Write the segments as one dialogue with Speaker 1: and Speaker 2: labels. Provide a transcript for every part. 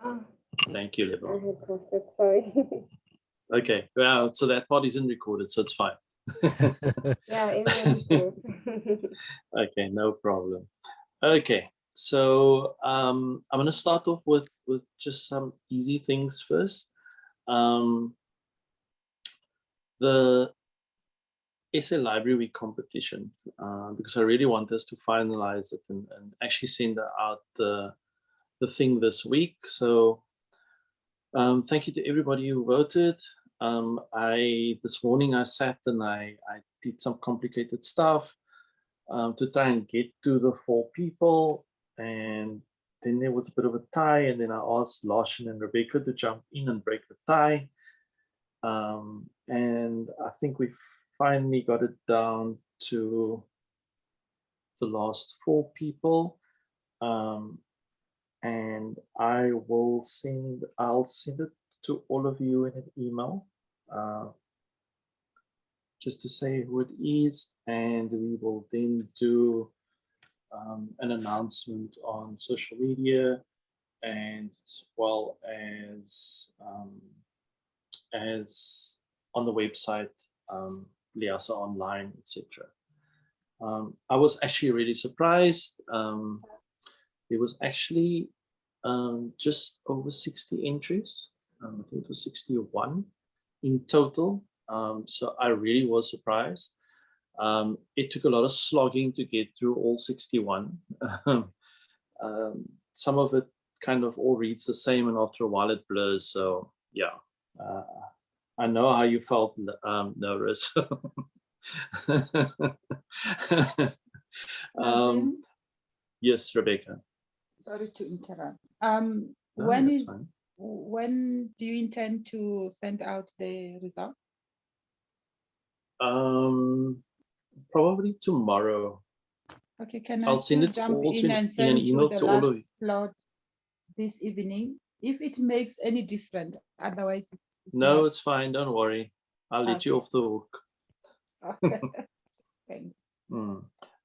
Speaker 1: Oh,
Speaker 2: Thank you,
Speaker 1: I
Speaker 2: Lebo.
Speaker 1: had crossed it, sorry.
Speaker 2: Okay, well, so that part isn't recorded, so it's fine.
Speaker 1: Yeah, everyone's safe.
Speaker 2: Okay, no problem. Okay, so I'm going to start off with just some easy things first. The SA Library Week competition, because I really want us to finalize it and actually send out the thing this week. So thank you to everybody who voted. This morning I sat and I did some complicated stuff to try and get to the 4 people, and then there was a bit of a tie, and then I asked Larson and Rebecca to jump in and break the tie, and I think we finally got it down to the last 4 people, and I'll send it to all of you in an email, just to say who it is, and we will then do an announcement on social media, and well as on the website, Liasa Online, etc. I was actually really surprised. There was actually just over 60 entries. I think it was 61 in total. So I really was surprised. It took a lot of slogging to get through all 61. Some of it kind of all reads the same, and after a while it blurs. So yeah, I know how you felt, Norris. Yes, Rebecca.
Speaker 3: Sorry to interrupt.
Speaker 2: No,
Speaker 3: when do you intend to send out the result?
Speaker 2: Probably tomorrow.
Speaker 3: Okay, can
Speaker 2: I'll
Speaker 3: I
Speaker 2: send it
Speaker 3: jump in and
Speaker 2: in an
Speaker 3: send
Speaker 2: email
Speaker 3: you the
Speaker 2: to all of you.
Speaker 3: last slot this evening? If it makes any difference, otherwise
Speaker 2: no, it's fine. Don't worry. I'll let you off the hook.
Speaker 3: Thanks.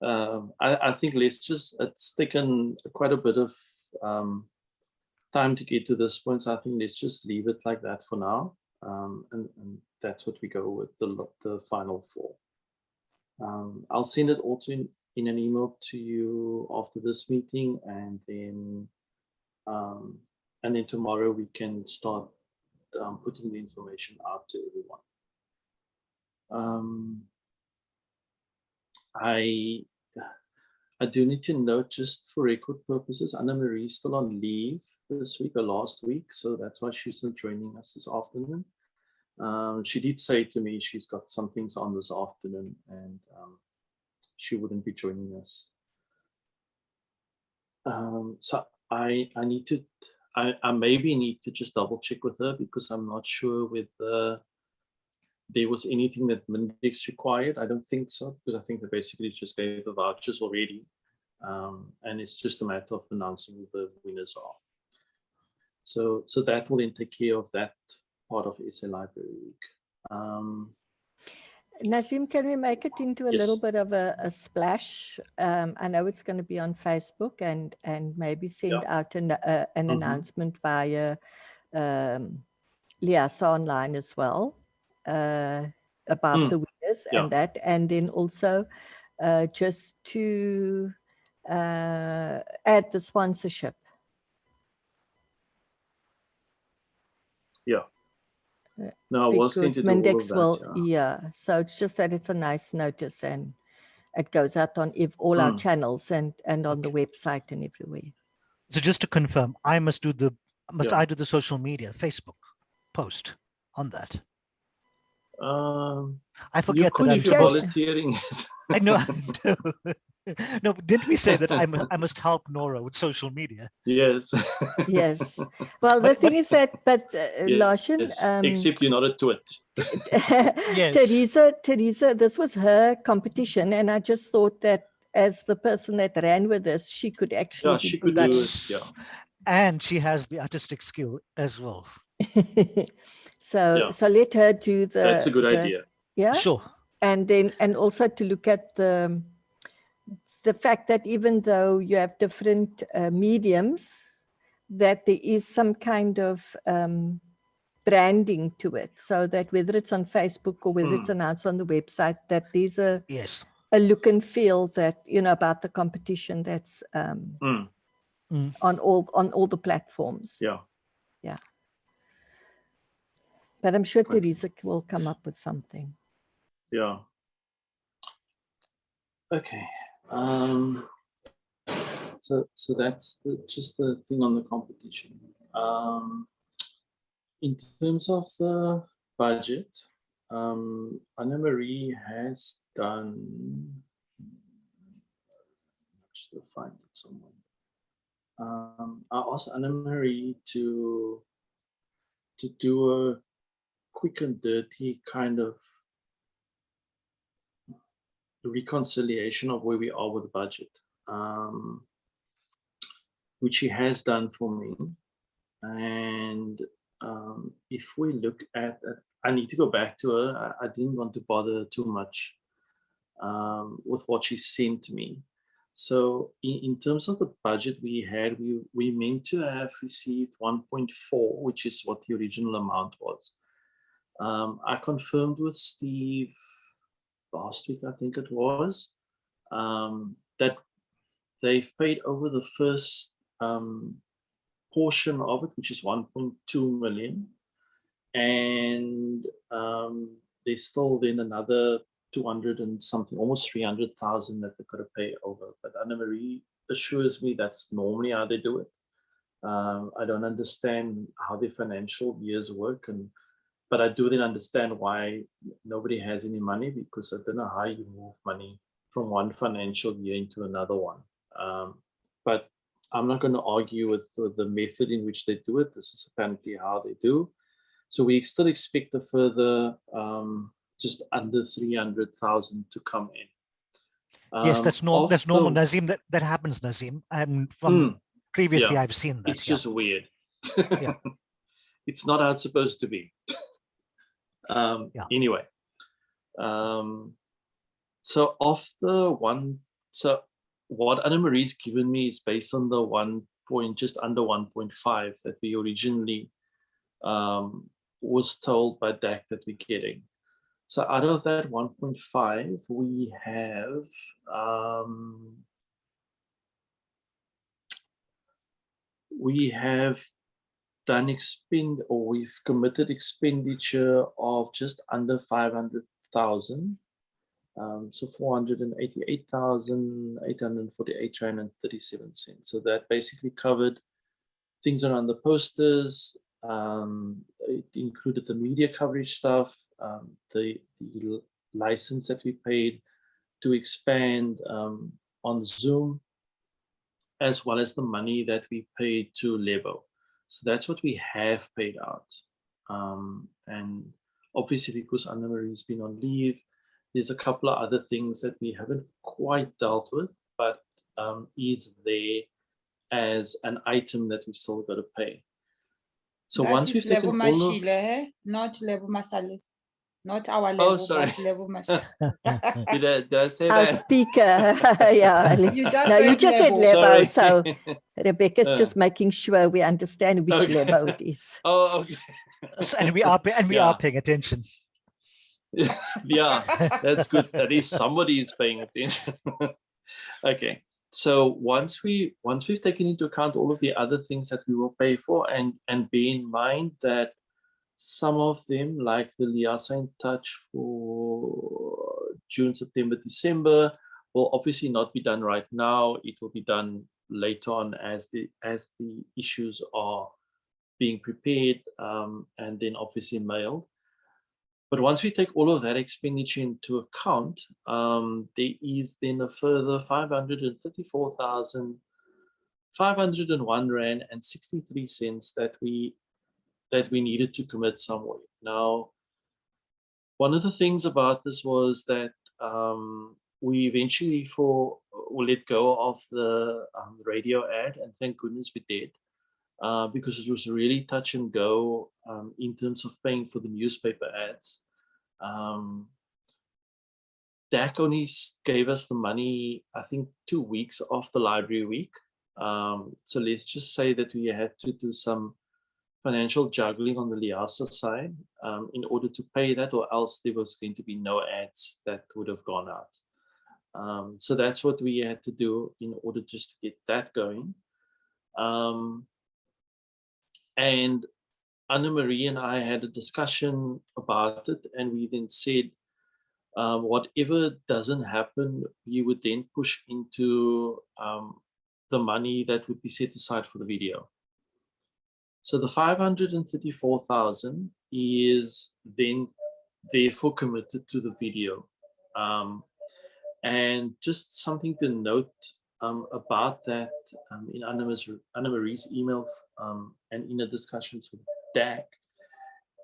Speaker 2: I think it's taken quite a bit of time to get to this point, so I think let's just leave it like that for now, and that's what we go with, the final 4. I'll send it all in an email to you after this meeting, and then tomorrow we can start putting the information out to everyone. I do need to note, just for record purposes, Anna Marie is still on leave this week or last week, so that's why she's not joining us this afternoon. She did say to me she's got some things on this afternoon, and she wouldn't be joining us. So I maybe need to just double check with her, because I'm not sure whether there was anything that Mindex required. I don't think so, because I think they basically just gave the vouchers already, and it's just a matter of announcing who the winners are. So that will then take care of that part of SA Library Week.
Speaker 4: Nazim, can we make it into a little bit of a splash? I know it's going to be on Facebook, and maybe send out an announcement via Liasa Online as well, about the winners and that, and then also just to add the sponsorship.
Speaker 2: Yeah. No, I was going to do
Speaker 4: Mindex
Speaker 2: all of that.
Speaker 4: will, so it's just that it's a nice notice, and it goes out on all our channels and on the website and everywhere.
Speaker 5: So just to confirm, I must do I do the social media, Facebook post on that? I forget that I'm
Speaker 2: volunteering.
Speaker 5: I know. No, didn't we say that I must help Nora with social media?
Speaker 2: Yes.
Speaker 4: Yes. Well, the thing is that, Larson,
Speaker 2: except you're not a twit.
Speaker 4: Yes. Teresa, this was her competition, and I just thought that as the person that ran with this, she could actually
Speaker 2: she could do it. Yeah.
Speaker 5: And she has the artistic skill as well.
Speaker 4: So let her do the.
Speaker 2: That's a good idea.
Speaker 4: Yeah.
Speaker 5: Sure.
Speaker 4: And also to look at the fact that even though you have different mediums, that there is some kind of branding to it, so that whether it's on Facebook or whether it's announced on the website, that there's a
Speaker 5: Yes.
Speaker 4: a look and feel that, you know, about the competition that's on all the platforms.
Speaker 2: Yeah.
Speaker 4: Yeah. But I'm sure Teresa will come up with something.
Speaker 2: Yeah. Okay. So that's just the thing on the competition. In terms of the budget, Anna Marie has done. Just find it somewhere. I asked Anna Marie to do a quick and dirty kind of reconciliation of where we are with the budget, which she has done for me. And if we look at it, I need to go back to her. I didn't want to bother too much with what she sent to me. So in terms of the budget we had, we meant to have received 1.4, which is what the original amount was. I confirmed with Steve last week, I think it was, that they've paid over the first portion of it, which is 1.2 million. And there's still then another 200 and something, almost 300,000 that they've got to pay over. But Anna Marie assures me that's normally how they do it. I don't understand how the financial years work, but I do then understand why nobody has any money, because I don't know how you move money from one financial year into another one. But I'm not going to argue with the method in which they do it. This is apparently how they do. So we still expect a further just under 300,000 to come in.
Speaker 5: Yes, that's normal. That's normal, Nazim. That happens, Nazim. And from previously, I've seen that.
Speaker 2: It's just weird.
Speaker 5: Yeah.
Speaker 2: It's not how it's supposed to be. Anyway, so of the one, so what Anna Marie's given me is based on the just under 1.5 that we originally was told by DAC that we're getting. So out of that 1.5, we have done we've committed expenditure of just under 500,000. So 488,848 rand and 37 cents. So that basically covered things around the posters. It included the media coverage stuff, the license that we paid to expand on Zoom, as well as the money that we paid to Lebo. So that's what we have paid out. And obviously, because Anna Marie's been on leave, there's a couple of other things that we haven't quite dealt with, but is there as an item that we've still got to pay. So
Speaker 3: that
Speaker 2: once we've taken all of...
Speaker 3: not Lebo Masale, not our level.
Speaker 2: Oh, sorry.
Speaker 3: Lebo Masale.
Speaker 2: did I say
Speaker 4: Our
Speaker 2: that?
Speaker 4: speaker, yeah.
Speaker 3: You just
Speaker 4: No,
Speaker 3: said
Speaker 4: you just said
Speaker 3: Lebo.
Speaker 4: Lebo,
Speaker 2: Sorry.
Speaker 4: so Rebecca's just making sure we understand which
Speaker 2: Okay.
Speaker 4: Lebo it is.
Speaker 2: Oh, okay.
Speaker 5: And we are paying attention.
Speaker 2: Yeah, that's good. At least somebody is paying attention. Okay. So once we've taken into account all of the other things that we will pay for, and bear in mind that some of them, like the Liasa in Touch for June, September, December, will obviously not be done right now. It will be done later on as the issues are being prepared and then obviously mailed. But once we take all of that expenditure into account, there is then a further 534,501 rand and 63 cents that we needed to commit somewhere. Now, one of the things about this was that we eventually let go of the radio ad, and thank goodness we did, because it was really touch and go in terms of paying for the newspaper ads. DAC only gave us the money, I think, 2 weeks off the library week. So let's just say that we had to do some financial juggling on the Liasa side in order to pay that, or else there was going to be no ads that would have gone out. So that's what we had to do in order just to get that going. And Anna-Marie and I had a discussion about it, and we then said, whatever doesn't happen, we would then push into the money that would be set aside for the video. So the 534,000 is then therefore committed to the video. And just something to note about that in Anna-Marie's email and in the discussions with DAC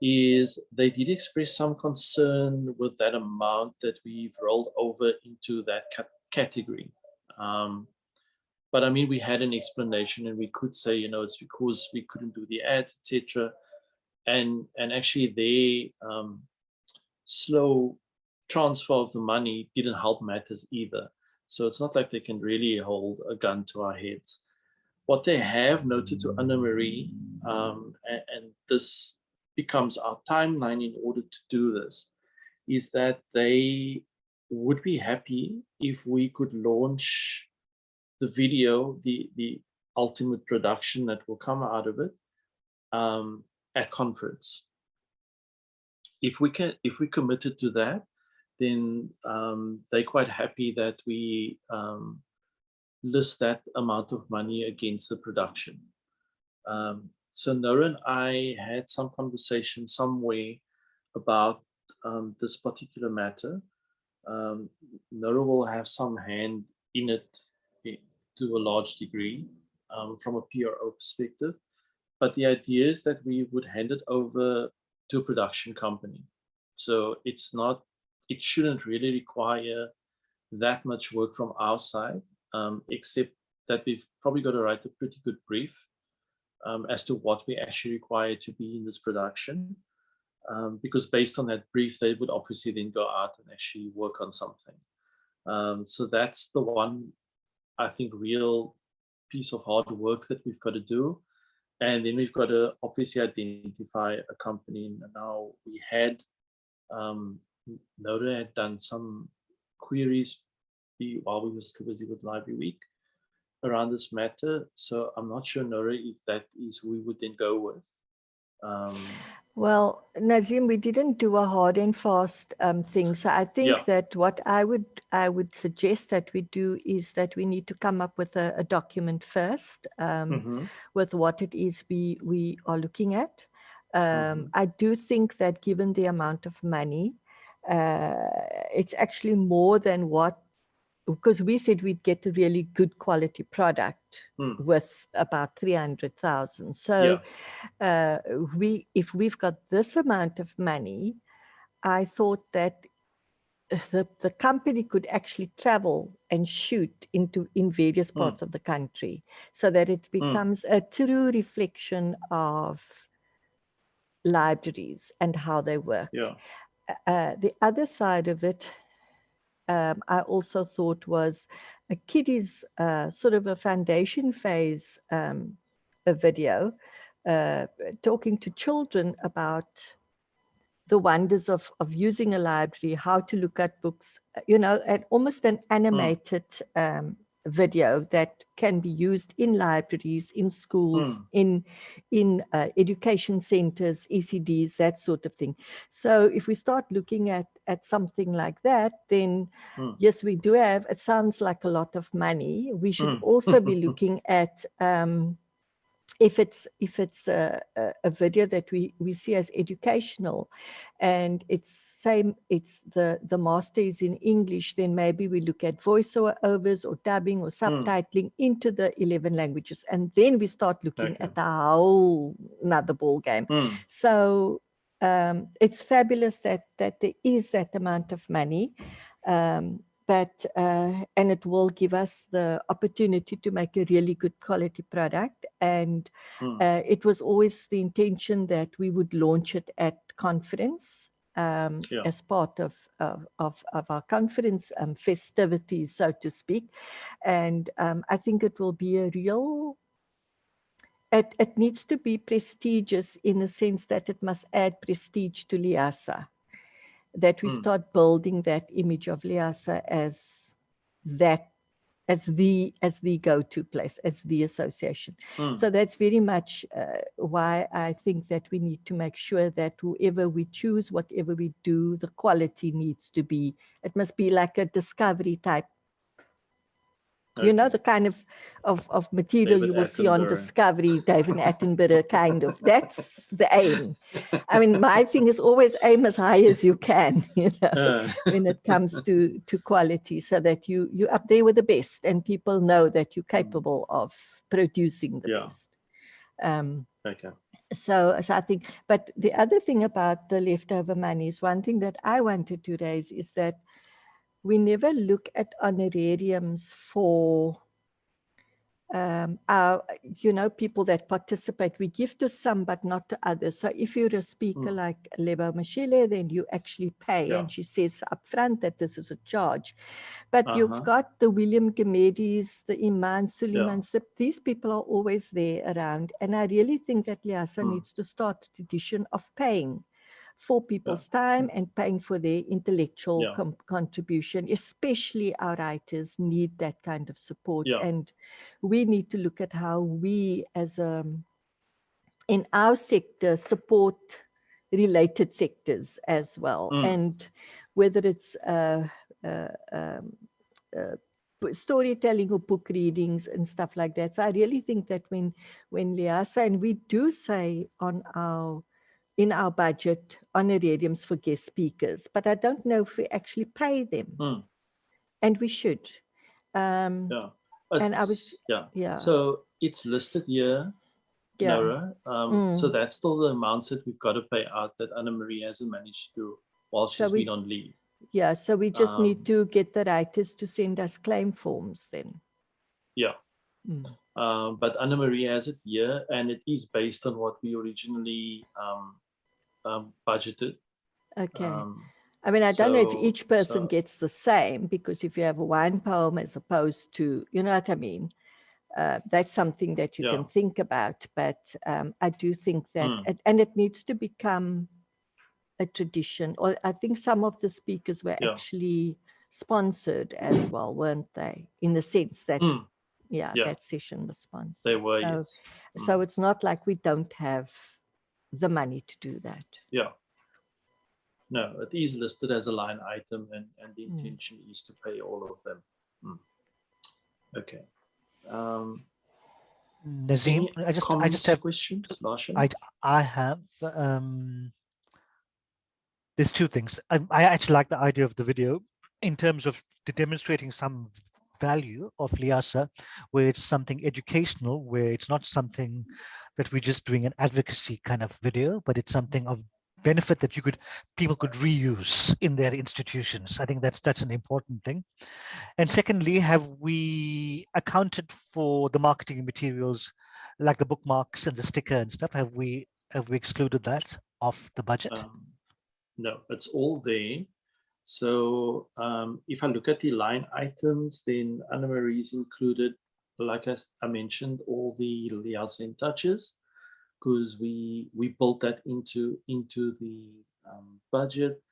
Speaker 2: is they did express some concern with that amount that we've rolled over into that category. But I mean, we had an explanation, and we could say, you know, it's because we couldn't do the ads, etc. And actually, they slow transfer of the money didn't help matters either. So it's not like they can really hold a gun to our heads. What they have noted to Anna-Marie, and this becomes our timeline in order to do this, is that they would be happy if we could launch the video, the ultimate production that will come out of it, at conference. If we committed to that, then they're quite happy that we list that amount of money against the production. So Nora and I had some conversation somewhere about this particular matter. Nora will have some hand in it to a large degree from a PRO perspective, but the idea is that we would hand it over to a production company. So it shouldn't really require that much work from our side, except that we've probably got to write a pretty good brief as to what we actually require to be in this production. Because based on that brief, they would obviously then go out and actually work on something. So that's the one, I think, real piece of hard work that we've got to do. And then we've got to obviously identify a company. And now we had, Nora had done some queries while we were still busy with Library Week around this matter. So I'm not sure, Nora, if that is who we would then go with.
Speaker 4: Well, Nazim, we didn't do a hard and fast thing. So I think that what I would suggest that we do is that we need to come up with a document first with what it is we are looking at. I do think that given the amount of money, it's actually more than what, because we said we'd get a really good quality product with about 300,000. So if we've got this amount of money, I thought that the company could actually travel and shoot in various parts of the country, so that it becomes a true reflection of libraries and how they work. The other side of it, I also thought was a kiddies sort of a foundation phase a video talking to children about the wonders of using a library, how to look at books, you know, and almost an animated video that can be used in libraries, in schools, in education centers, ECDs, that sort of thing. So if we start looking at something like that, then yes, we do have, it sounds like a lot of money. We should also be looking at if it's a video that we see as educational, and it's the master is in English, then maybe we look at voiceovers or dubbing or subtitling into the 11 languages, and then we start looking at a whole another ball game. So it's fabulous that there is that amount of money. But and it will give us the opportunity to make a really good quality product. And it was always the intention that we would launch it at conference as part of our conference festivities, so to speak. And I think it will be a real, it needs to be prestigious in the sense that it must add prestige to Liasa, that we start building that image of Liasa as that, as the go-to place, as the association. So that's very much why I think that we need to make sure that whoever we choose, whatever we do, the quality needs to be, it must be like a discovery type. You know, the kind of material
Speaker 2: David
Speaker 4: you will see on
Speaker 2: Attenborough.
Speaker 4: Discovery, David Attenborough kind of, that's the aim. I mean, my thing is always aim as high as you can, you know, when it comes to quality, so that you're up there with the best and people know that you're capable of producing the best. So I think, but the other thing about the leftover money is, one thing that I wanted to raise is that we never look at honorariums for our, you know, people that participate. We give to some, but not to others. So if you're a speaker like Lebo Michele, then you actually pay. And she says up front that this is a charge. But you've got the William Gemedis, the Iman Suleimans, these people are always there around. And I really think that Liasa needs to start a tradition of paying for people's time and paying for their intellectual contribution. Especially our writers need that kind of support. And we need to look at how we, as in our sector, support related sectors as well. And whether it's storytelling or book readings and stuff like that. So I really think that when Liasa, and we do say in our budget honorariums for guest speakers, but I don't know if we actually pay them, and we should. And I was,
Speaker 2: So it's listed here, Laura. So that's still the amounts that we've got to pay out that Anna Marie hasn't managed to while she's been on leave.
Speaker 4: Yeah, so we just need to get the writers to send us claim forms then.
Speaker 2: But Anna Marie has it here, and it is based on what we originally budgeted.
Speaker 4: I mean, I don't know if each person gets the same, because if you have one poem as opposed to, you know what I mean? That's something that you can think about. But I do think that, and it needs to become a tradition. Or I think some of the speakers were actually sponsored as well, weren't they? In the sense that, that session was sponsored.
Speaker 2: They were, yes.
Speaker 4: So it's not like we don't have the money to do that.
Speaker 2: No, it is listed as a line item, and the intention is to pay all of them. Okay.
Speaker 5: Nazim, I just have
Speaker 2: questions.
Speaker 5: I have there's two things. I actually like the idea of the video in terms of demonstrating some value of Liasa, where it's something educational, where it's not something that we're just doing an advocacy kind of video, but it's something of benefit that people could reuse in their institutions. I think that's an important thing. And secondly, have we accounted for the marketing materials like the bookmarks and the sticker and stuff? Have we excluded that off the budget?
Speaker 2: No, it's all there. So if I look at the line items, then Anna Marie's included, like I mentioned, all the Liasa in touches, because we built that into the budget.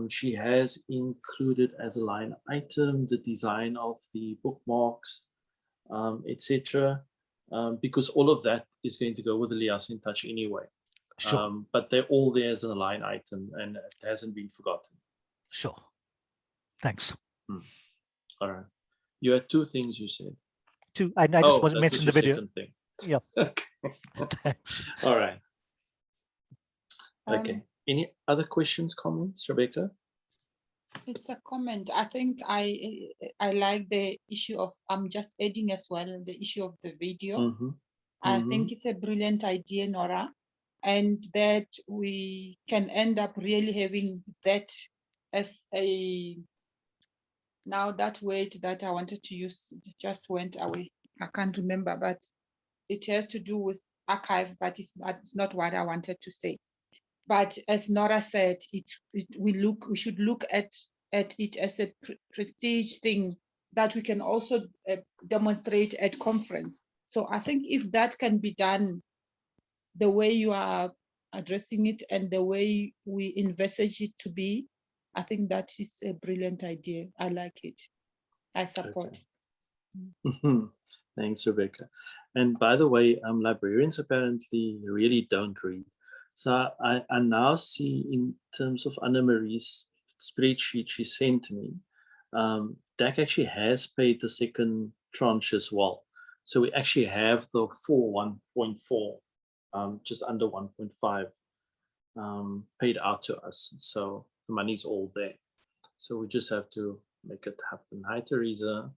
Speaker 2: She has included as a line item the design of the bookmarks, etc., because all of that is going to go with the Liasa in touch anyway.
Speaker 5: Sure.
Speaker 2: But they're all there as a line item, and it hasn't been forgotten.
Speaker 5: Sure. Thanks.
Speaker 2: All right. You had two things you said.
Speaker 5: Two. I just want to mention the video.
Speaker 2: Thing.
Speaker 5: Yeah.
Speaker 2: Okay. All right. Okay. Any other questions, comments, Rebecca?
Speaker 3: It's a comment. I think I like the issue of, I'm just adding as well, the issue of the video. I think it's a brilliant idea, Nora, and that we can end up really having that as a, now that word that I wanted to use just went away. I can't remember, but it has to do with archive, but it's not what I wanted to say. But as Nora said, we should look at it as a prestige thing that we can also demonstrate at conference. So I think if that can be done the way you are addressing it and the way we envisage it to be, I think that is a brilliant idea. I like it. I support.
Speaker 2: Okay. Thanks, Rebecca. And by the way, librarians apparently really don't read. So I now see, in terms of Anna Marie's spreadsheet she sent to me, DAC actually has paid the second tranche as well. So we actually have the full 1.4, just under 1.5 paid out to us. So the money's all there. So we just have to make it happen. Hi, Teresa.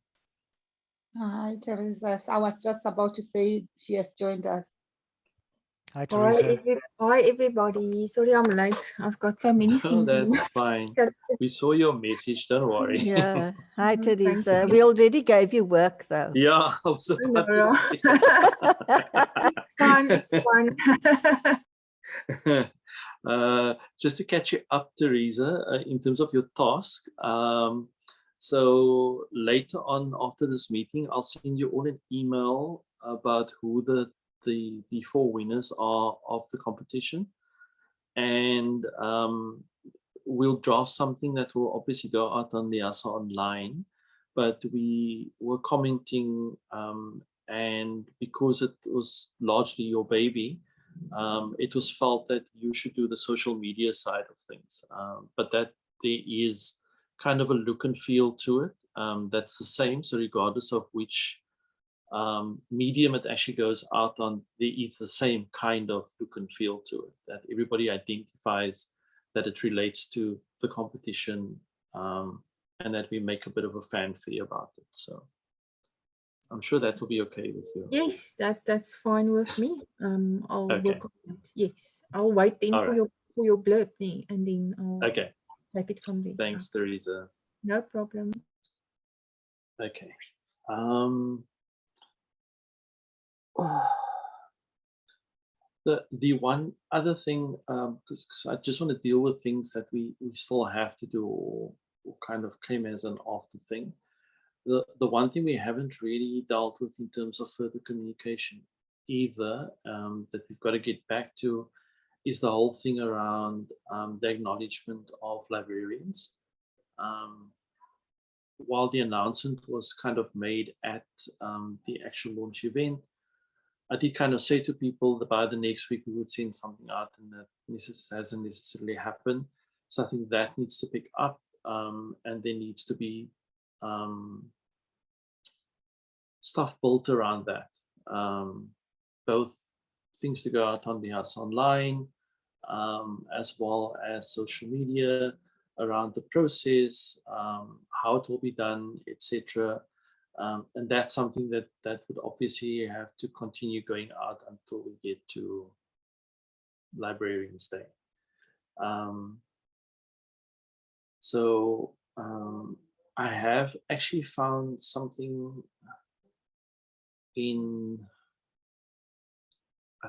Speaker 3: Hi, Teresa. I was just about to say she has joined us.
Speaker 5: Hi, Teresa.
Speaker 1: Hi, everybody. Sorry, I'm late. I've got so many things.
Speaker 2: That's fine. We saw your message. Don't worry.
Speaker 4: Yeah. Hi,
Speaker 1: Thank
Speaker 4: Teresa.
Speaker 1: you.
Speaker 4: We already gave you work, though.
Speaker 2: Yeah, I was about to say.
Speaker 1: It's fun.
Speaker 2: Just to catch you up, Teresa, in terms of your task. So later on after this meeting, I'll send you all an email about who the 4 winners are of the competition. And we'll draft something that will obviously go out on the LIASA online. But we were commenting, and because it was largely your baby, it was felt that you should do the social media side of things, but that there is kind of a look and feel to it that's the same. So regardless of which medium it actually goes out on, there is the same kind of look and feel to it, that everybody identifies that it relates to the competition, and that we make a bit of a fanfare about it. So I'm sure that will be okay with you.
Speaker 1: Yes, that's fine with me. I'll
Speaker 2: Okay.
Speaker 1: work on that. Yes, I'll wait then
Speaker 2: All
Speaker 1: for
Speaker 2: right.
Speaker 1: your blurb then, and then I'll
Speaker 2: Okay.
Speaker 1: take it from there.
Speaker 2: Thanks, Teresa.
Speaker 1: No problem.
Speaker 2: Okay. The one other thing, because I just want to deal with things that we still have to do, or kind of came as an after thing. The one thing we haven't really dealt with in terms of further communication either, that we've got to get back to, is the whole thing around the acknowledgement of librarians. While the announcement was kind of made at the actual launch event, I did kind of say to people that by the next week we would send something out, and that hasn't necessarily happened. So I think that needs to pick up, and there needs to be stuff built around that. Both things to go out on the house online, as well as social media around the process, how it will be done, etc. And that's something that would obviously have to continue going out until we get to Librarians Day. I have actually found something I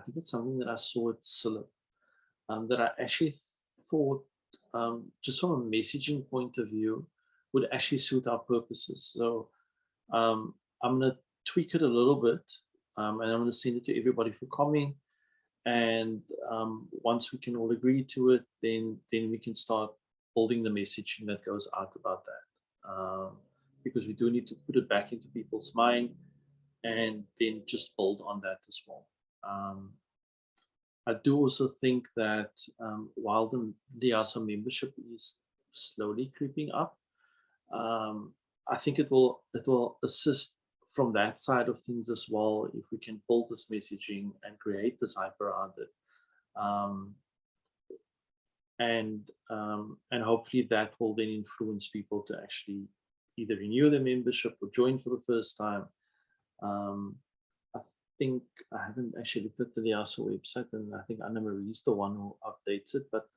Speaker 2: think it's something that I saw at SALW, that I actually thought, just from a messaging point of view, would actually suit our purposes. So I'm going to tweak it a little bit, and I'm going to send it to everybody for comment. And once we can all agree to it, then we can start building the messaging that goes out about that, because we do need to put it back into people's mind, and then just build on that as well. I do also think that while the LIASA membership is slowly creeping up, I think it will assist from that side of things as well, if we can build this messaging and create this hype around it, and hopefully that will then influence people to actually either renew their membership or join for the first time. I think I haven't actually looked at the LIASA website, and I think Anna Marie is the one who updates it, but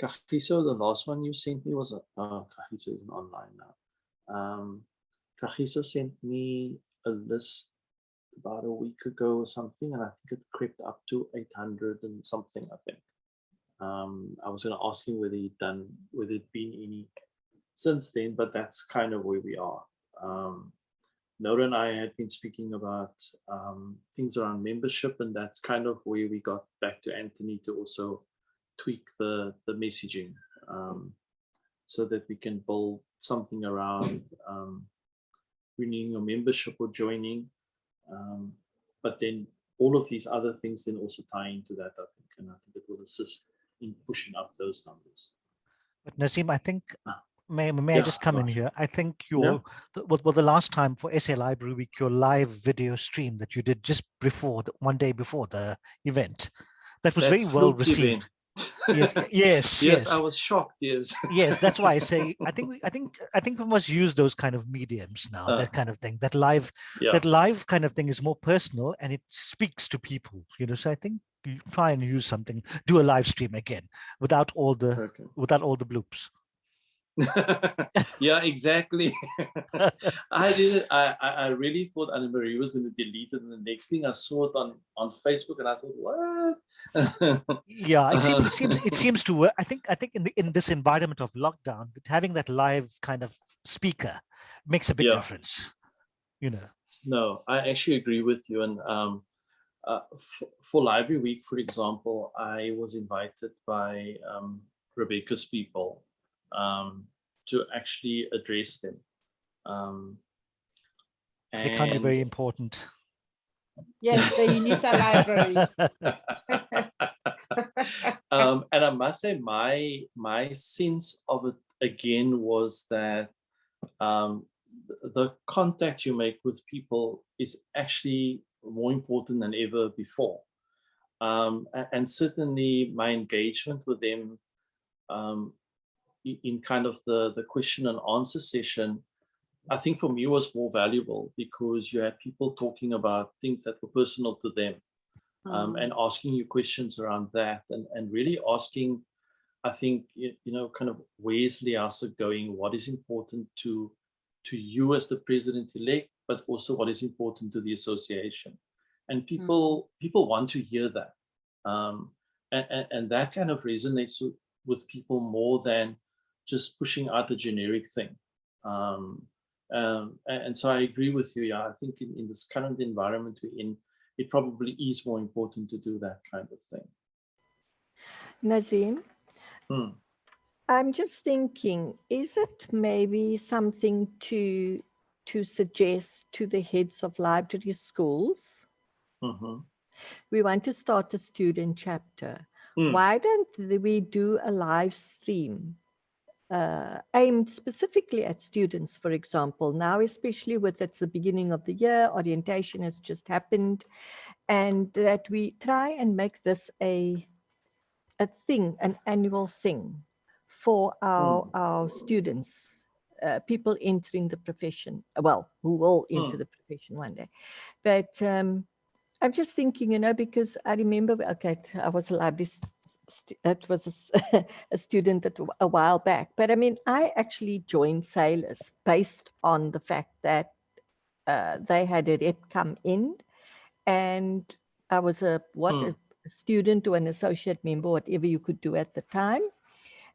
Speaker 2: Kagiso, the last one you sent me was Kagiso isn't online now. Kagiso sent me a list about a week ago or something, and I think it crept up to 800 and something, I think. I was going to ask him whether he'd been any since then, but that's kind of where we are. Nora and I had been speaking about things around membership, and that's kind of where we got back to Anthony to also tweak the messaging so that we can build something around renewing your membership or joining. But then all of these other things then also tie into that, I think, and I think it will assist in pushing up those numbers.
Speaker 5: But Nazim, I think, may I just come in here? I think the last time for SA Library Week, your live video stream that you did just before, one day before the event, that was very well received. Yes.
Speaker 2: I was shocked. Yes.
Speaker 5: Yes, that's why I say I think we must use those kind of mediums now. That kind of thing, that live kind of thing is more personal and it speaks to people. So I think you try and use something, do a live stream again without all the bloops.
Speaker 2: Yeah, exactly. I really thought Anne-Marie was going to delete it, and the next thing I saw it on Facebook, and I thought, what?
Speaker 5: Yeah, it seems to work. I think in this environment of lockdown, having that live kind of speaker makes a big difference.
Speaker 2: No, I actually agree with you. And for Library Week, for example, I was invited by Rebecca's people to actually address them.
Speaker 5: They can be very important.
Speaker 3: Yes, the UNISA library.
Speaker 2: And I must say, my sense of it again was that the contact you make with people is actually more important than ever before. And certainly my engagement with them in kind of the question and answer session, I think for me was more valuable because you had people talking about things that were personal to them and asking you questions around that and really asking, I think, kind of where's Liasa going, what is important to you as the president-elect, but also what is important to the association. And people want to hear that. And that kind of resonates with people more than just pushing out a generic thing. And so I agree with you. Yeah, I think in this current environment we're in, it probably is more important to do that kind of thing.
Speaker 4: Nazim, I'm just thinking, is it maybe something to suggest to the heads of library schools? We want to start a student chapter. Why don't we do a live stream aimed specifically at students, for example, now, especially with it's the beginning of the year, orientation has just happened, and that we try and make this a thing, an annual thing for our students, people entering the profession, well, who will enter the profession one day. But I'm just thinking, because I remember, I was a library it was a student a while back, but I mean, I actually joined Sailors based on the fact that they had a rep come in, and I was a student or an associate member, whatever you could do at the time.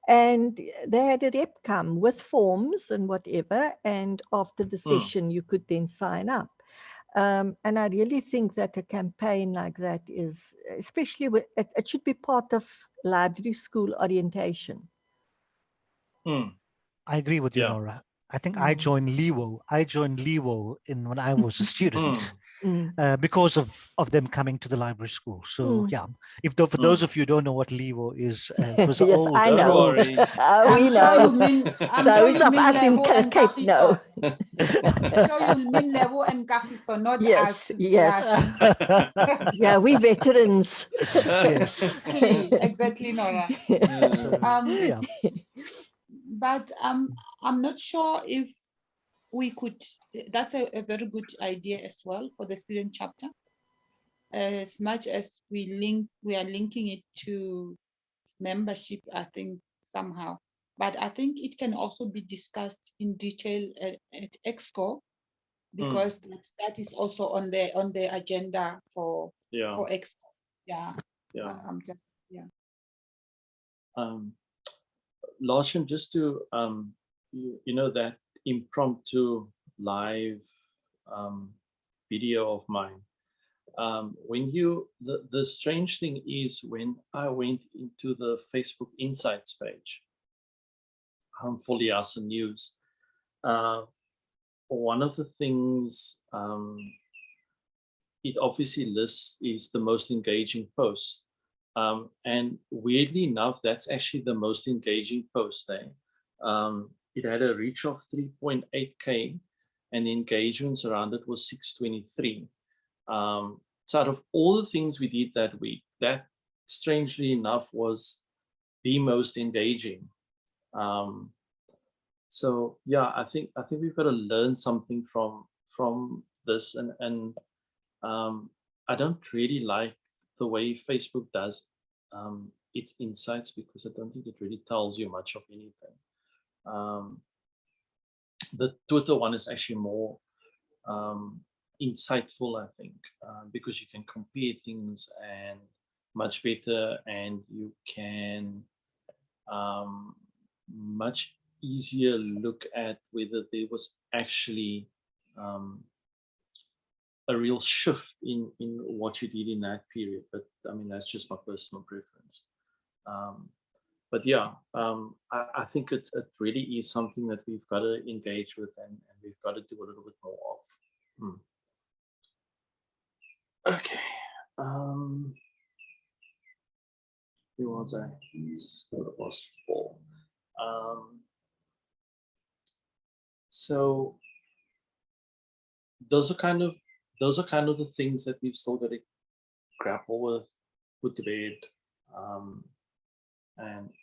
Speaker 4: And they had a rep come with forms and whatever, and after the session, you could then sign up. And I really think that a campaign like that is, especially with, it should be part of library school orientation.
Speaker 5: I agree with you, Nora. I think I joined LIWO. When I was a student because of them coming to the library school. So for those of you who don't know what LIWO is, it was
Speaker 4: yes,
Speaker 5: old.
Speaker 4: I know.
Speaker 2: We
Speaker 4: know. Those of us in Cape know.
Speaker 3: I'm sure you mean Levo and Kagiso, not us.
Speaker 4: Yes. Yeah, we veterans.
Speaker 5: Yes.
Speaker 3: Exactly, Nora. But I'm not sure if we could, that's a very good idea as well for the student chapter. As much as we are linking it to membership, I think somehow. But I think it can also be discussed in detail at EXCO, because that is also on the agenda for expo. Yeah. I'm just
Speaker 2: Larson, just to you know, that impromptu live video of mine. When the strange thing is, when I went into the Facebook Insights page for Liasa News, one of the things it obviously lists is the most engaging post. And weirdly enough, that's actually the most engaging post. It had a reach of 3.8K and the engagements around it was 623. So out of all the things we did that week, that strangely enough was the most engaging. So yeah, I think we've got to learn something from this, and I don't really like the way Facebook does its insights, because I don't think it really tells you much of anything. The Twitter one is actually more insightful, I think, because you can compare things and much better, and you can much easier look at whether there was actually a real shift in what you did in that period. But I mean, that's just my personal preference. But yeah, I think it really is something that we've got to engage with, and we've got to do a little bit more of. Okay. Who was I? It was 4. So those are kind of the things that we've still got to grapple with, put to bed, and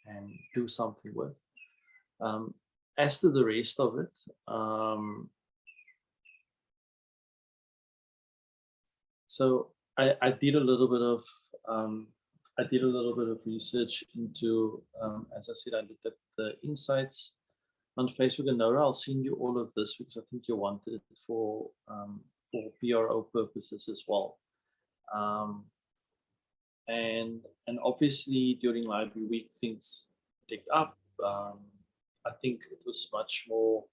Speaker 2: do something with. As to the rest of it, so I did a little bit of research into, as I said, I looked at the insights on Facebook, and Nora, I'll send you all of this because I think you wanted it for PRO purposes as well. And obviously during Library Week things picked up. I think it was much more.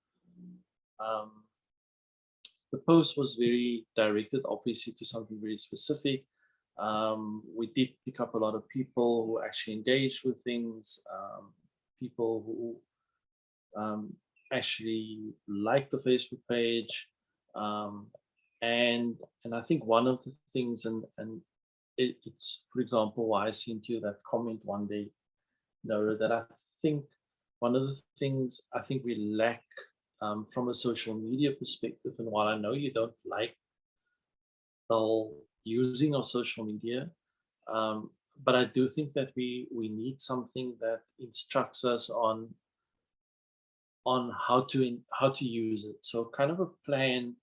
Speaker 2: The post was very directed, obviously, to something very specific. We did pick up a lot of people who actually engaged with things, people who actually liked the Facebook page, and I think one of the things, and it's, for example, why I sent you that comment one day, Nora, that I think one of the things I think we lack from a social media perspective, and while I know you don't like the whole using of social media, but I do think that we need something that instructs us on how to use it. So kind of a plan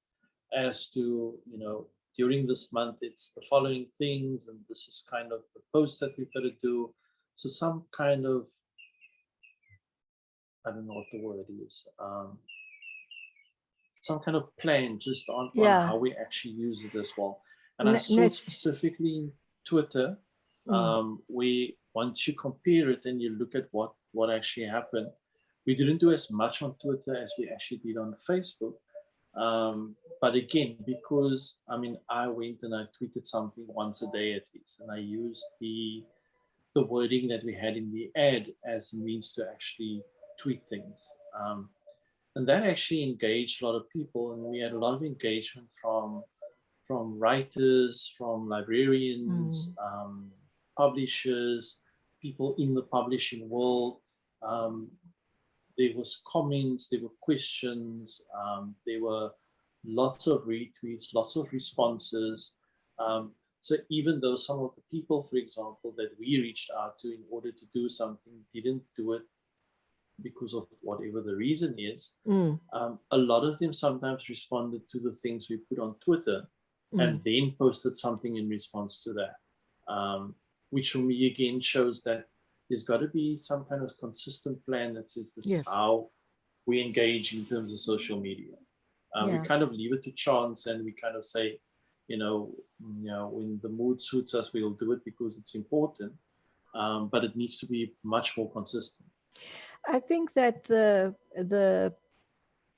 Speaker 2: as to, you know, during this month it's the following things, and this is kind of the post that we've got to do. So some kind of, I don't know what the word is, some kind of plan just on how we actually use it as well. And I saw specifically in Twitter, where once you compare it and you look at what actually happened, we didn't do as much on Twitter as we actually did on Facebook. But again, because I mean, I went and I tweeted something once a day at least, and I used the wording that we had in the ad as a means to actually tweet things. And that actually engaged a lot of people, and we had a lot of engagement from writers, from librarians, publishers, people in the publishing world. There was comments, there were questions, there were lots of retweets, lots of responses. So even though some of the people, for example, that we reached out to in order to do something didn't do it because of whatever the reason is, a lot of them sometimes responded to the things we put on Twitter and then posted something in response to that, which for me again shows that there's got to be some kind of consistent plan that says this is how we engage in terms of social media. We kind of leave it to chance, and we kind of say, when the mood suits us, we'll do it because it's important. But it needs to be much more consistent.
Speaker 4: I think that the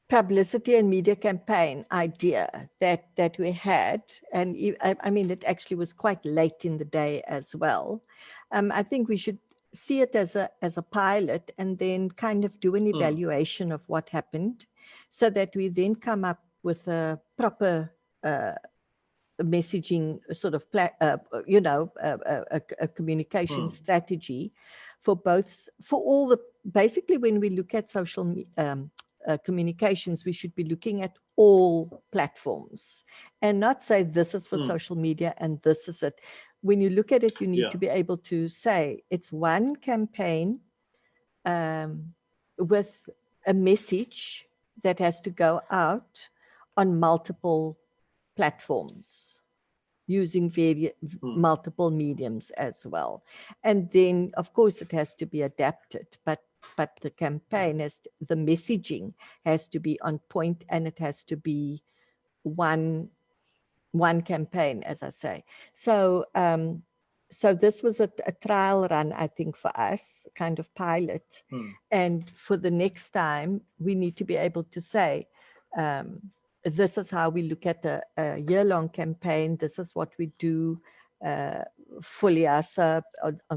Speaker 4: publicity and media campaign idea that we had, and I mean, it actually was quite late in the day as well. I think we should see it as a pilot and then kind of do an evaluation of what happened, so that we then come up with a proper messaging sort of a communication strategy for all the, basically when we look at social communications, we should be looking at all platforms and not say this is for social media and this is it. When you look at it, you need to be able to say it's one campaign with a message that has to go out on multiple platforms using multiple mediums as well. And then, of course, it has to be adapted, but the campaign, the messaging has to be on point, and it has to be one campaign, as I say. So so this was a trial run, I think, for us, kind of pilot. And for the next time, we need to be able to say, this is how we look at a year-long campaign. This is what we do for LIASA,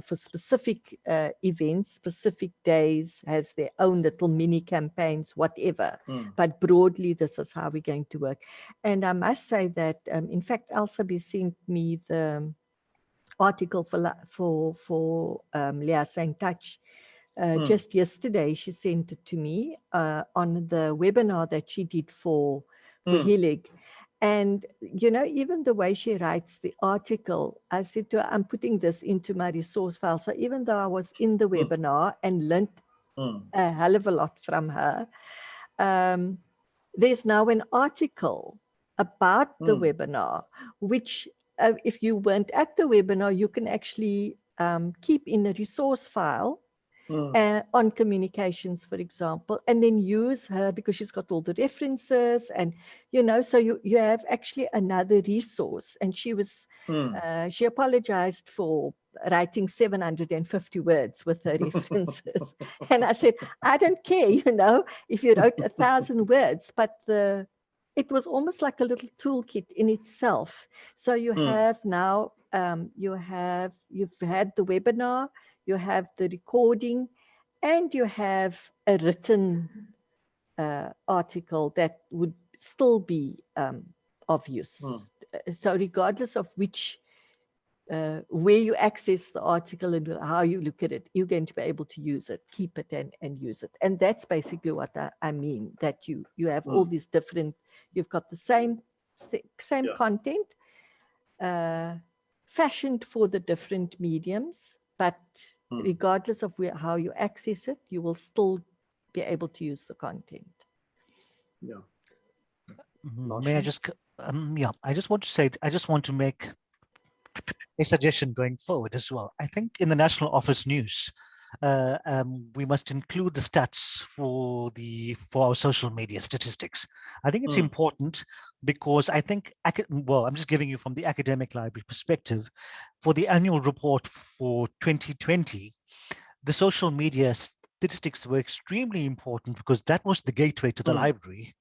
Speaker 4: for specific events, specific days, has their own little mini campaigns, whatever. But broadly, this is how we're going to work. And I must say that, in fact, Elsabe sent me the article for LIASA in Touch. Just yesterday, she sent it to me on the webinar that she did for Hilig. And, even the way she writes the article, I said to her, I'm putting this into my resource file. So even though I was in the webinar and learned a hell of a lot from her, there's now an article about the webinar, which if you weren't at the webinar, you can actually keep in a resource file on communications, for example, and then use her because she's got all the references and, so you have actually another resource. And she was, she apologized for writing 750 words with her references. And I said, I don't care, if you wrote 1,000 words, but it was almost like a little toolkit in itself. So you have now, you've had the webinar, you have the recording, and you have a written article that would still be of use. So regardless of which, where you access the article and how you look at it, you're going to be able to use it, keep it and use it. And that's basically what I mean, that you have all these different, you've got the same content fashioned for the different mediums, but regardless of how you access it, you will still be able to use the content.
Speaker 5: May I just, I just want to say, I just want to make a suggestion going forward as well. I think in the National Office News, we must include the stats for our social media statistics. I think it's important because I think, I'm just giving you from the academic library perspective, for the annual report for 2020, the social media statistics were extremely important because that was the gateway to the library.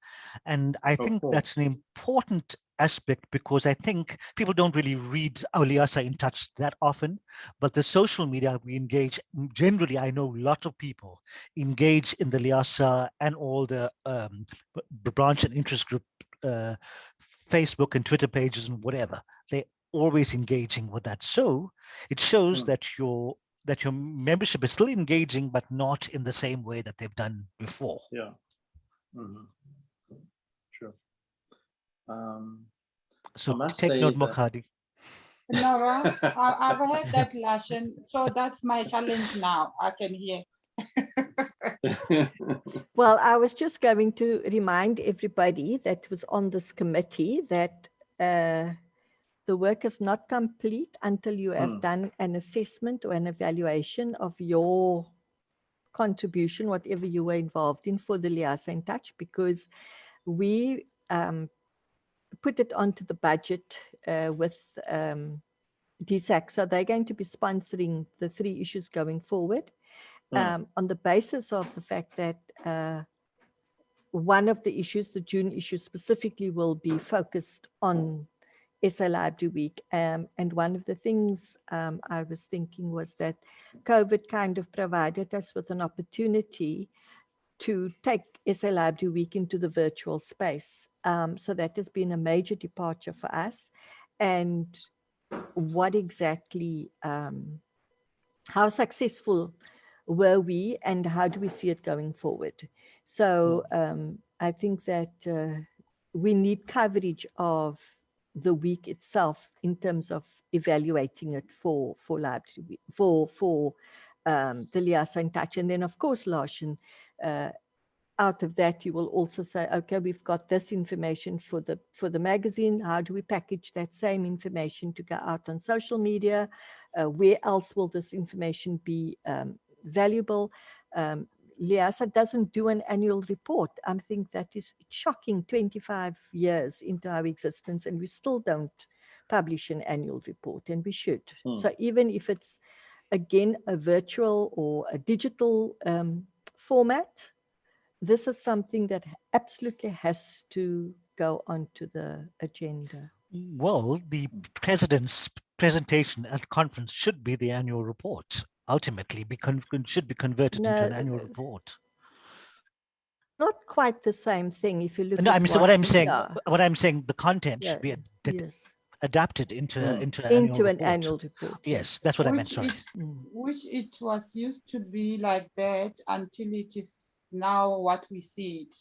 Speaker 5: And I think that's an important aspect because I think people don't really read our LIASA in Touch that often, but the social media we engage, generally I know a lot of people engage in the LIASA and all the branch and interest group, Facebook and Twitter pages and whatever. They're always engaging with that. So it shows that your membership is still engaging, but not in the same way that they've done before.
Speaker 2: Sure.
Speaker 5: So take note, Mokhadi.
Speaker 3: Nora, I've heard that lesson, so that's my challenge now. I can hear.
Speaker 4: Well, I was just going to remind everybody that was on this committee that the work is not complete until you have done an assessment or an evaluation of your contribution, whatever you were involved in for the LIASA in Touch, because we put it onto the budget with DSAC. So they're going to be sponsoring the 3 issues going forward on the basis of the fact that one of the issues, the June issue specifically, will be focused on SA Library Week. And one of the things I was thinking was that COVID kind of provided us with an opportunity to take SA Library Week into the virtual space. So that has been a major departure for us. And what exactly, how successful were we and how do we see it going forward? So I think that we need coverage of the week itself in terms of evaluating it for library week, for the Liasa in Touch. And then of course, Larsen, out of that, you will also say, okay, we've got this information for the magazine. How do we package that same information to go out on social media? Where else will this information be valuable? Liasa doesn't do an annual report. I think that is shocking, 25 years into our existence, and we still don't publish an annual report, and we should. So even if it's, again, a virtual or a digital format, this is something that absolutely has to go onto the agenda.
Speaker 5: Well, the president's presentation at conference should be the annual report. Ultimately, should be converted into an annual report.
Speaker 4: Not quite the same thing. If you look,
Speaker 5: no,
Speaker 4: at
Speaker 5: I mean, so what I'm saying, the content should be adapted into an annual report. Yes, that's what I meant. Sorry.
Speaker 3: Which it was used to be like that until it is now what we see it.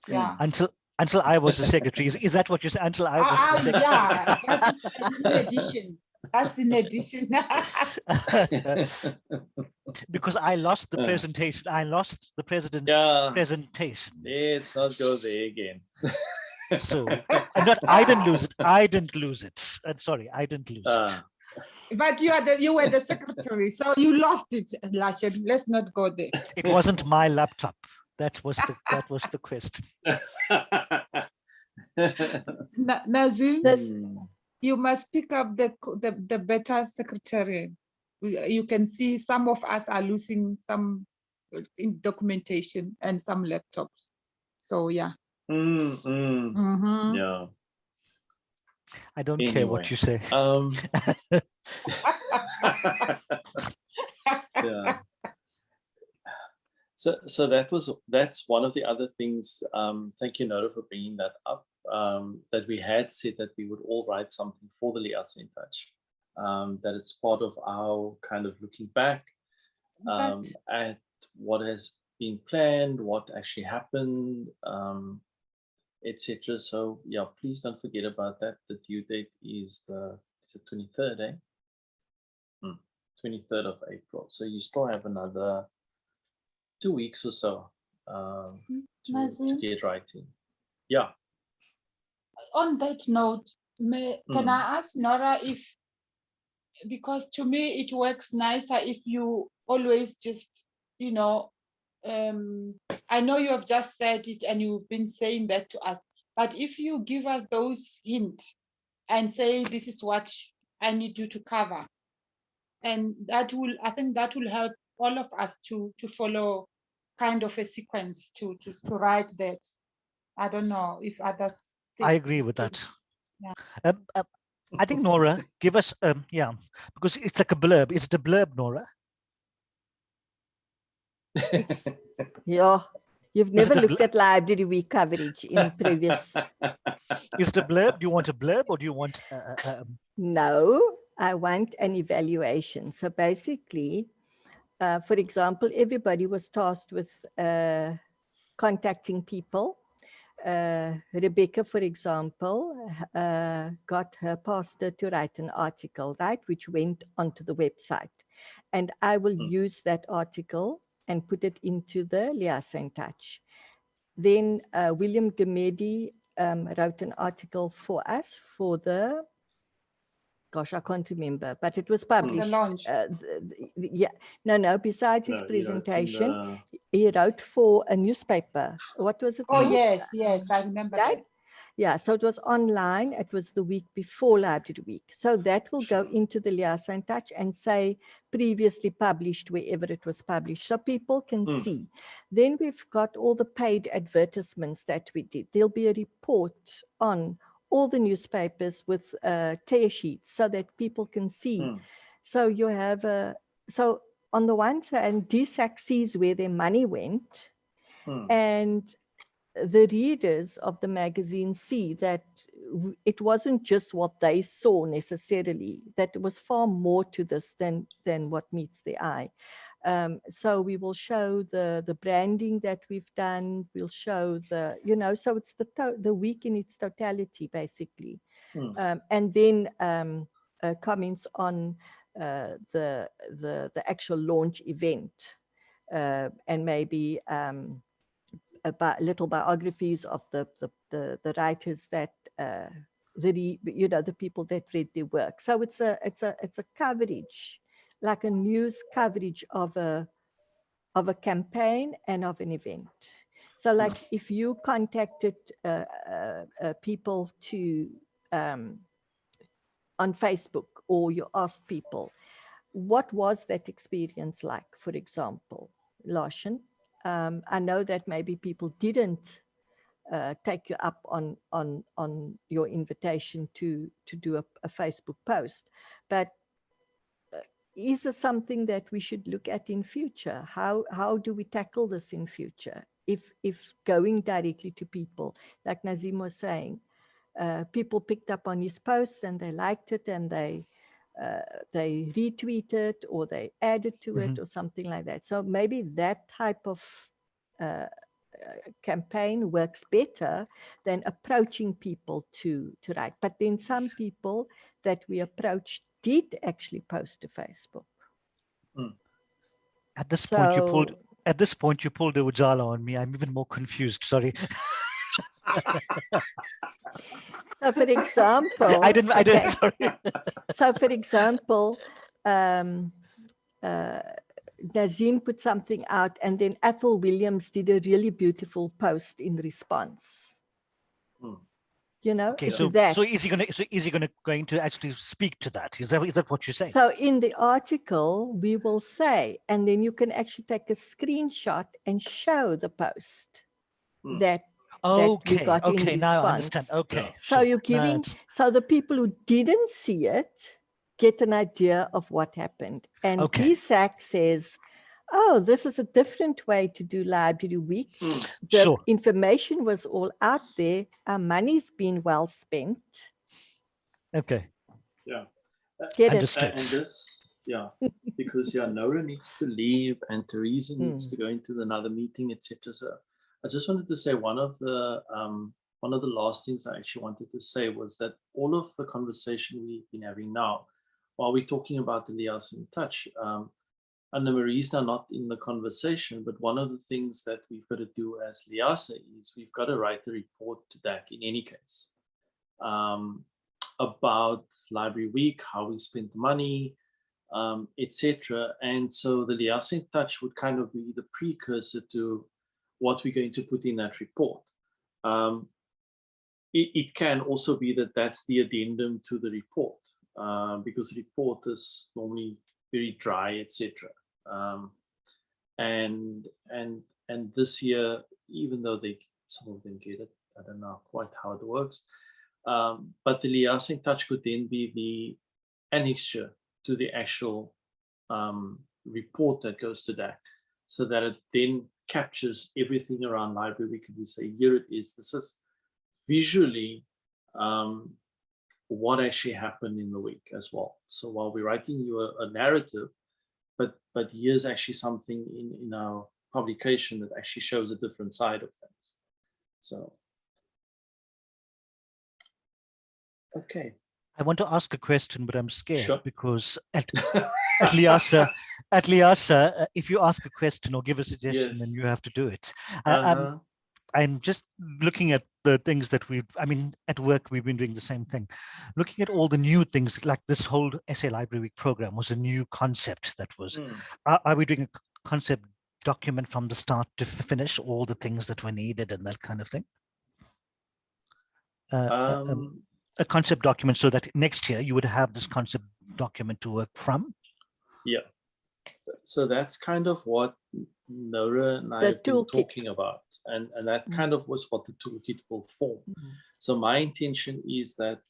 Speaker 3: Yeah.
Speaker 5: Until I was the secretary. Is that what you said? Until I was the secretary.
Speaker 3: Yeah, that's in addition. That's in addition.
Speaker 5: Because I lost the presentation. I lost the president's presentation.
Speaker 2: Let's not go there again.
Speaker 5: So I didn't lose it. I didn't lose it. Sorry, I didn't lose it.
Speaker 3: But you were the secretary, so you lost it, Lashed. Let's not go there.
Speaker 5: It wasn't my laptop. That was the question.
Speaker 3: Nazim, you must pick up the better secretary. You can see some of us are losing some in documentation and some laptops. So yeah.
Speaker 2: Yeah.
Speaker 5: I don't care what you say.
Speaker 2: Yeah. So that's one of the other things. Thank you, Nora, for bringing that up. That we had said that we would all write something for the Liasa in Touch. That it's part of our kind of looking back at what has been planned, what actually happened, etc. So yeah, please don't forget about that. The due date is the 23rd, eh? 23rd of April. So you still have another 2 weeks or so to get writing. Yeah.
Speaker 3: On that note, can I ask Nora if, because to me it works nicer if you always just, you know, I know you have just said it and you've been saying that to us, but if you give us those hints and say, this is what I need you to cover, and that will, I think that will help all of us to follow kind of a sequence to write that. I don't know if others think.
Speaker 5: I agree with that.
Speaker 3: Yeah.
Speaker 5: I think, Nora, give us, because it's like a blurb. Is it a blurb, Nora?
Speaker 4: Yeah, you've never looked at Library Week coverage in previous.
Speaker 5: Is it a blurb? Do you want a blurb or do you want?
Speaker 4: No, I want an evaluation. So basically, for example, everybody was tasked with contacting people. Rebecca, for example, got her pastor to write an article, right, which went onto the website. And I will use that article and put it into the Liasa in Touch. Then William Gamedi wrote an article for us for the, gosh, I can't remember, but it was published.
Speaker 3: The launch.
Speaker 4: No, besides his presentation, he wrote for a newspaper. What was it?
Speaker 3: Oh, yes, I remember that.
Speaker 4: Yeah, so it was online. It was the week before Library Week. So that will go into the Liasa in Touch and say previously published wherever it was published, so people can see. Then we've got all the paid advertisements that we did. There'll be a report on all the newspapers with tear sheets so that people can see. So you have so on the one hand, DSAC sees where their money went, and the readers of the magazine see that it wasn't just what they saw necessarily, that there was far more to this than what meets the eye. So we will show the branding that we've done. We'll show the, so it's the week in its totality, basically. And then comments on the actual launch event, and maybe about little biographies of the writers that the people that read their work. So it's a coverage, like a news coverage of a campaign and of an event. So like if you contacted people to on Facebook, or you asked people, what was that experience like, for example, Larsen? I know that maybe people didn't take you up on your invitation to do a Facebook post, but is there something that we should look at in future? How do we tackle this in future? If going directly to people, like Nazim was saying, people picked up on his posts and they liked it and they retweeted or they added to it or something like that. So maybe that type of campaign works better than approaching people to write. But then some people that we approached did actually post to Facebook.
Speaker 5: At this point, you pulled the Ujala on me. I'm even more confused. Sorry.
Speaker 4: So, for example,
Speaker 5: I didn't. Sorry.
Speaker 4: So, for example, Nazim put something out, and then Ethel Williams did a really beautiful post in response.
Speaker 5: Okay, so is he going to actually speak to that? Is that what you're saying?
Speaker 4: So in the article we will say, and then you can actually take a screenshot and show the post that we got in response.
Speaker 5: Now I understand. Okay,
Speaker 4: so sure. You're giving so the people who didn't see it get an idea of what happened, and DSAC says, oh, this is a different way to do Library Week. The information was all out there. Our money's been well spent.
Speaker 5: Okay.
Speaker 2: Yeah.
Speaker 4: Get
Speaker 5: Understood.
Speaker 2: And this, because Nora needs to leave and Teresa needs to go into another meeting, etc. So I just wanted to say one of the last things I actually wanted to say was that all of the conversation we've been having now, while we're talking about the Liasa in Touch, Anna Marie's now not in the conversation, but one of the things that we've got to do as Liasa is we've got to write a report to DAC in any case about Library Week, how we spent money, etc. And so the Liasa in Touch would kind of be the precursor to what we're going to put in that report. It can also be that that's the addendum to the report, because the report is normally very dry, etc. And this year, even though some of them get it, I don't know quite how it works. But the Liasa in Touch could then be the annexure to the actual report that goes to DAC, so that it then captures everything around Library Week. We say, here it is. This is visually what actually happened in the week as well. So while we're writing you a narrative, but here's actually something in our publication that actually shows a different side of things. So, okay.
Speaker 5: I want to ask a question, but I'm scared because at
Speaker 2: Liasa,
Speaker 5: if you ask a question or give a suggestion, then you have to do it. I'm just looking at the things that at work, we've been doing the same thing. Looking at all the new things, like this whole SA Library Week program was a new concept that was, are we doing a concept document from the start to finish, all the things that were needed and that kind of thing? a concept document so that next year you would have this concept document to work from?
Speaker 2: Yeah. So that's kind of what Nora and I have been talking about. And that kind of was what the toolkit will form. So my intention is that,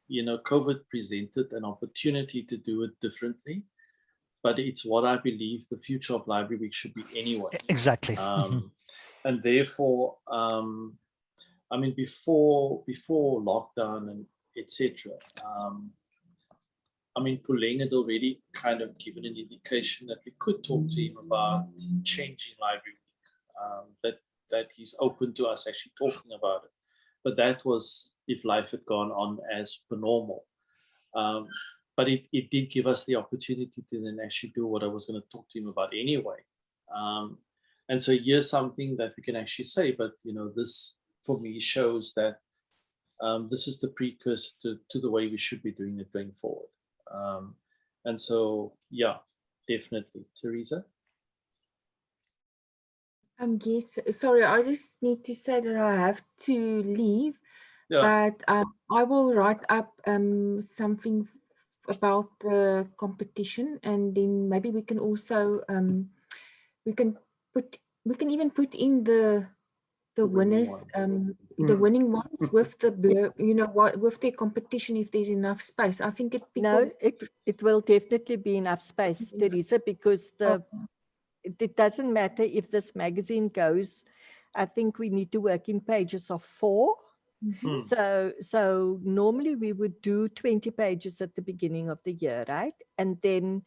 Speaker 2: you know, COVID presented an opportunity to do it differently, but it's what I believe the future of Library Week should be anyway.
Speaker 5: Exactly.
Speaker 2: And therefore, I mean, before lockdown and etc. I mean, Puleng had already kind of given an indication that we could talk to him about changing Library Week, that he's open to us actually talking about it. But that was if life had gone on as per normal. But it did give us the opportunity to then actually do what I was going to talk to him about anyway. And so here's something that we can actually say, but you know, this for me shows that this is the precursor to the way we should be doing it going forward. And so, yeah, definitely. Teresa?
Speaker 1: Yes, sorry, I just need to say that I have to leave,
Speaker 2: Yeah.
Speaker 1: but I will write up something about the competition, and then maybe we can also we can even put in the winners, the winning ones with the blur, you know, what with the competition if there's enough space. I think
Speaker 4: it will definitely be enough space, Teresa, because it doesn't matter if this magazine goes. I think we need to work in pages of 4. So normally we would do 20 pages at the beginning of the year, right? And then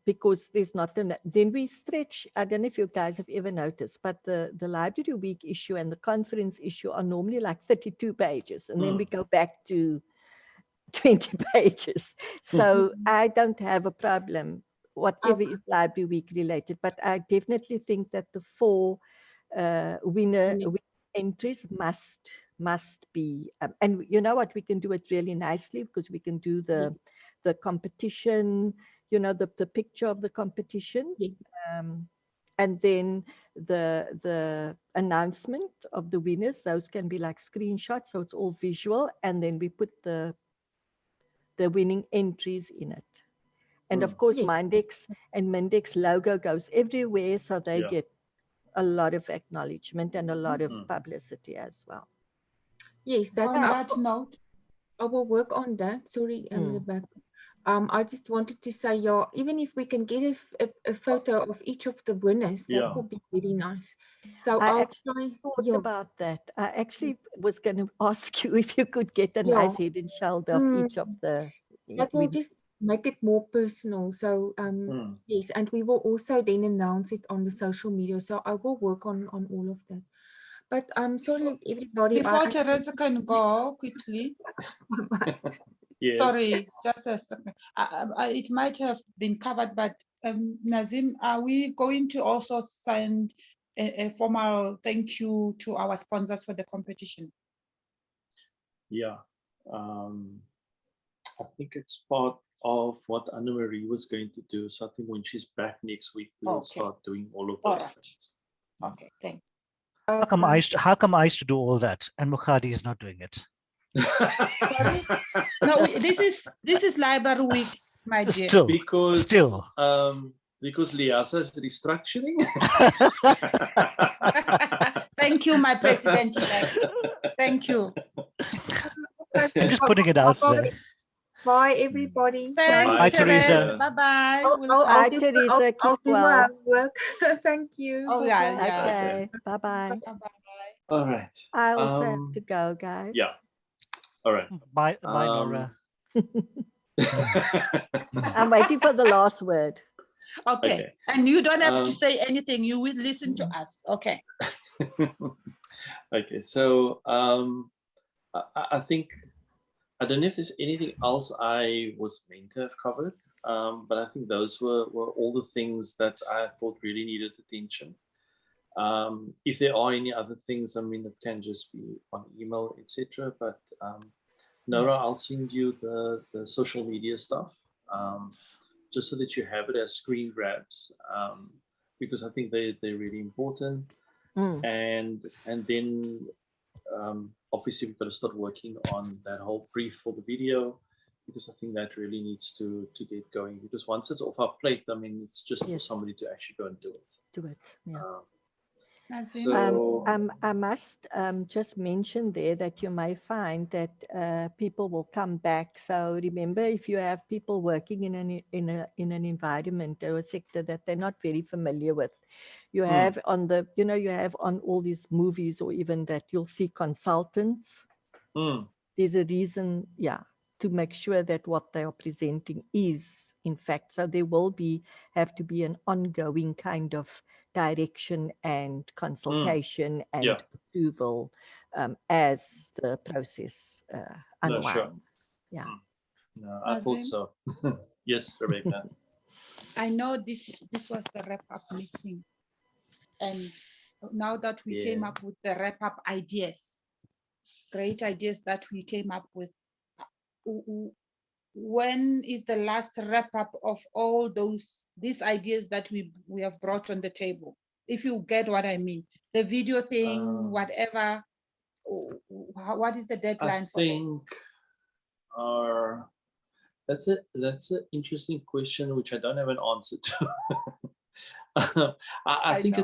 Speaker 4: because there's not enough, then we stretch. I don't know if you guys have ever noticed, but the Library Week issue and the conference issue are normally like 32 pages, and then we go back to 20 pages. So I don't have a problem, whatever is Library Week related, but I definitely think that the 4 winner entries must be, and you know what, we can do it really nicely because we can do the competition, you know, the picture of the competition, and then the announcement of the winners. Those can be like screenshots, so it's all visual, and then we put the winning entries in it. And of course, Mindex and Mindex logo goes everywhere, so they get a lot of acknowledgement and a lot of publicity as well.
Speaker 1: Yes, that
Speaker 3: on that note,
Speaker 1: I will work on that. Sorry, Rebecca. I just wanted to say, even if we can get a photo of each of the winners, that would be really nice. So I'll try.
Speaker 4: Thought about that. I actually was going to ask you if you could get a nice head and shoulder of each of the.
Speaker 1: That will just make it more personal. So yes, and we will also then announce it on the social media. So I will work on all of that. But I'm sorry, everybody.
Speaker 3: Before Teresa can go quickly.
Speaker 2: Yes.
Speaker 3: Sorry, just a second. It might have been covered, but Nazim, are we going to also send a formal thank you to our sponsors for the competition?
Speaker 2: Yeah, I think it's part of what Anna-Marie was going to do. So I think when she's back next week, we'll start doing all of those things.
Speaker 3: Okay, thanks.
Speaker 5: How come I used to do all that and Mukhadi is not doing it?
Speaker 3: Sorry? No, this is Library Week, my dear.
Speaker 2: Because Liasa is restructuring.
Speaker 3: Thank you, my president. Thank you.
Speaker 5: I'm just putting it out there.
Speaker 1: Bye, everybody.
Speaker 3: Thanks,
Speaker 5: Bye, Teresa.
Speaker 3: Bye-bye.
Speaker 4: Bye, Teresa. Keep well.
Speaker 1: Work. Thank you.
Speaker 3: Oh, yeah.
Speaker 4: Okay. Bye-bye.
Speaker 2: All right.
Speaker 4: I also have to go, guys.
Speaker 2: Yeah. All right.
Speaker 5: Bye, Nora.
Speaker 4: I'm waiting for the last word.
Speaker 3: Okay. And you don't have to say anything. You will listen to us. Okay.
Speaker 2: Okay. So I think, I don't know if there's anything else I was meant to have covered, but I think those were all the things that I thought really needed attention. If there are any other things, I mean, it can just be on email, etc. But Nora, I'll send you the social media stuff, just so that you have it as screen grabs, because I think they're really important. And then obviously we've got to start working on that whole brief for the video, because I think that really needs to get going, because once it's off our plate, I mean, it's just for somebody to actually go and do it.
Speaker 4: Yeah.
Speaker 2: So
Speaker 4: I must just mention there that you may find that people will come back. So remember, if you have people working in an environment or a sector that they're not very familiar with, you have on the, you know, you have on all these movies, or even that you'll see consultants. There's a reason, to make sure that what they are presenting is in fact, so there will have to be an ongoing kind of direction and consultation and approval as the process unwinds.
Speaker 2: No, I thought so. Yes, Rebecca.
Speaker 3: I know this was the wrap-up meeting, and now that we came up with the wrap-up ideas, great ideas that we came up with, when is the last wrap-up of all these ideas that we have brought on the table? If you get what I mean, the video thing, whatever. What is the deadline for that?
Speaker 2: That's an interesting question, which I don't have an answer to. I think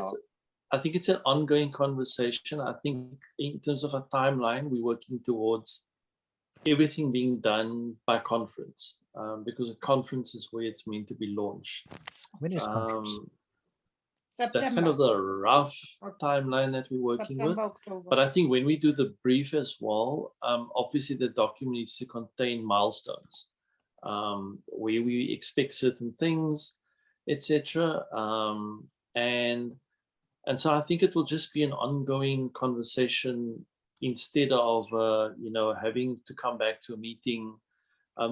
Speaker 2: it's an ongoing conversation. I think in terms of a timeline, we're working towards everything being done by conference, because a conference is where it's meant to be launched.
Speaker 5: When is conference?
Speaker 3: September.
Speaker 2: That's kind of the rough timeline that we're working with.
Speaker 3: October.
Speaker 2: But I think when we do the brief as well, obviously the document needs to contain milestones, where we expect certain things, etc. And so I think it will just be an ongoing conversation instead of having to come back to a meeting.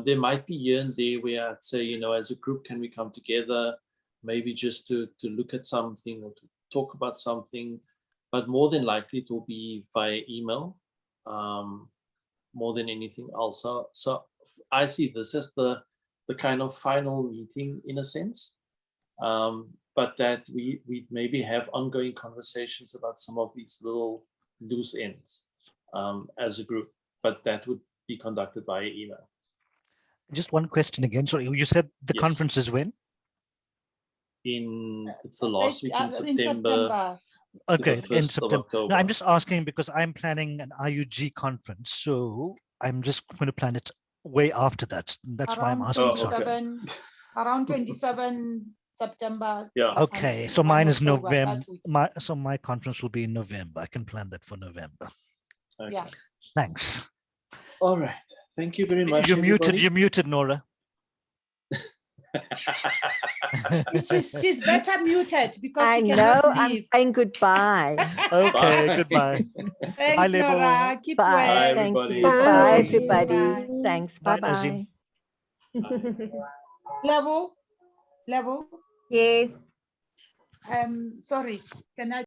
Speaker 2: There might be here and there where I'd say, as a group, can we come together, maybe just to look at something or to talk about something, but more than likely it will be via email, more than anything else. So I see this as the kind of final meeting in a sense, but that we maybe have ongoing conversations about some of these little loose ends as a group, but that would be conducted via email.
Speaker 5: Just one question again. Sorry, you said the conference is when?
Speaker 2: It's the last week in September.
Speaker 5: Okay, in September. No, I'm just asking because I'm planning an IUG conference, so I'm just going to plan it way after that. That's why I'm asking.
Speaker 3: Around 27 September.
Speaker 2: Yeah.
Speaker 5: Okay, so mine is November. My conference will be in November. I can plan that for November.
Speaker 2: Okay.
Speaker 3: Yeah.
Speaker 5: Thanks.
Speaker 2: All right. Thank you very much.
Speaker 5: You're muted, Nora.
Speaker 3: She's better muted because
Speaker 4: I
Speaker 3: she
Speaker 4: know.
Speaker 3: cannot leave.
Speaker 4: I'm saying goodbye.
Speaker 5: Okay,
Speaker 2: Bye.
Speaker 5: goodbye.
Speaker 3: Thanks,
Speaker 5: Bye,
Speaker 3: Nora. Keep
Speaker 4: Bye.
Speaker 3: well.
Speaker 2: Bye,
Speaker 4: Thank
Speaker 2: everybody.
Speaker 4: you.
Speaker 1: Bye.
Speaker 4: Bye, everybody.
Speaker 3: Bye.
Speaker 4: Thanks.
Speaker 5: Bye,
Speaker 4: Bye-bye.
Speaker 5: Nazim.
Speaker 3: Level.
Speaker 1: Yes.
Speaker 3: Sorry. Can I